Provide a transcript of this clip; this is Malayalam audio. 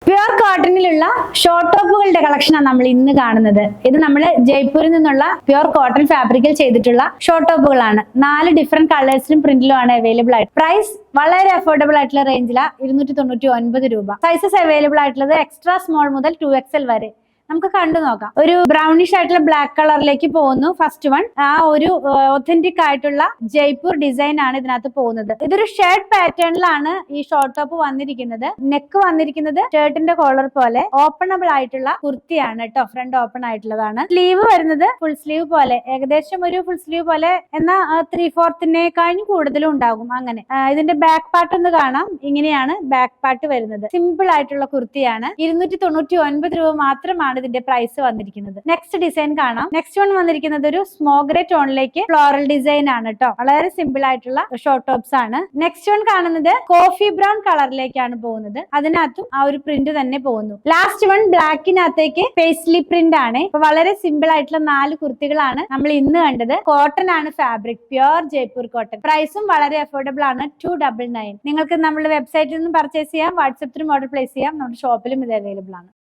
പ്യുർ കോട്ടണിലുള്ള ഷോർട്ട് ടോപ്പുകളുടെ കളക്ഷനാണ് നമ്മൾ ഇന്ന് കാണുന്നത്. ഇത് നമ്മൾ ജയ്പൂരിൽ നിന്നുള്ള പ്യുർ കോട്ടൺ ഫാബ്രിക്കിൽ ചെയ്തിട്ടുള്ള ഷോർട്ട് ടോപ്പുകളാണ്. 4 ഡിഫറെന്റ് കളേഴ്സിലും പ്രിന്റിലും ആണ് അവൈലബിൾ ആയിട്ട്. പ്രൈസ് വളരെ അഫോർഡബിൾ ആയിട്ടുള്ള റേഞ്ചിലാണ് 299 രൂപ. സൈസസ് അവൈലബിൾ ആയിട്ടുള്ളത് എക്സ്ട്രാ സ്മോൾ മുതൽ 2XL വരെ. നമുക്ക് കണ്ടു നോക്കാം. ഒരു ബ്രൗണിഷ് ആയിട്ടുള്ള ബ്ലാക്ക് കളറിലേക്ക് പോകുന്നു. ഫസ്റ്റ് വൺ ആ ഒരു ഒത്തന്റിക് ആയിട്ടുള്ള ജയ്പൂർ ഡിസൈൻ ആണ് ഇതിനകത്ത് പോകുന്നത്. ഇതൊരു ഷർട്ട് പാറ്റേണിലാണ് ഈ ഷോർട്ട് ടോപ്പ് വന്നിരിക്കുന്നത്. നെക്ക് വന്നിരിക്കുന്നത് ഷർട്ടിന്റെ കോളർ പോലെ ഓപ്പണബിൾ ആയിട്ടുള്ള കുർത്തിയാണ് കേട്ടോ. ഫ്രണ്ട് ഓപ്പൺ ആയിട്ടുള്ളതാണ്. സ്ലീവ് വരുന്നത് ഫുൾ സ്ലീവ് പോലെ, ഏകദേശം ഒരു ഫുൾ സ്ലീവ് പോലെ, എന്നാൽ 3/4 കൂടുതലും ഉണ്ടാകും. അങ്ങനെ ഇതിന്റെ ബാക്ക് പാർട്ട് ഒന്ന് കാണാം. ഇങ്ങനെയാണ് ബാക്ക് പാർട്ട് വരുന്നത്. സിമ്പിൾ ആയിട്ടുള്ള കുർത്തിയാണ്. 299 രൂപ മാത്രമാണ് ഇതിന്റെ പ്രൈസ് വന്നിരിക്കുന്നത്. നെക്സ്റ്റ് ഡിസൈൻ കാണാം. നെക്സ്റ്റ് വൺ വന്നിരിക്കുന്നത് ഒരു സ്മോഗ്രേ ടോണിലേക്ക് ഫ്ലോറൽ ഡിസൈൻ ആണ് കേട്ടോ. വളരെ സിമ്പിൾ ആയിട്ടുള്ള ഷോർട്ട് ടോപ്സ് ആണ്. നെക്സ്റ്റ് വൺ കാണുന്നത് കോഫി ബ്രൗൺ കളറിലേക്കാണ് പോകുന്നത്. അതിനകത്തും ആ ഒരു പ്രിന്റ് തന്നെ പോകുന്നു. ലാസ്റ്റ് വൺ ബ്ലാക്കിനകത്തേക്ക് പേസ്ലി പ്രിന്റ് ആണ്. ഇപ്പൊ വളരെ സിമ്പിൾ ആയിട്ടുള്ള 4 കുർത്തികളാണ് നമ്മൾ ഇന്ന് കണ്ടത്. കോട്ടൺ ആണ് ഫാബ്രിക്, പ്യുർ ജയ്പൂർ കോട്ടൺ. പ്രൈസും വളരെ അഫോർഡബിൾ ആണ്, 299. നിങ്ങൾക്ക് നമ്മുടെ വെബ്സൈറ്റിൽ നിന്നും പർച്ചേസ് ചെയ്യാം, വാട്സ്ആപ്പ് ത്രൂ ഓർഡർ പ്ലേസ് ചെയ്യാം. നമ്മുടെ ഷോപ്പിലും ഇത് അവൈലബിൾ ആണ്.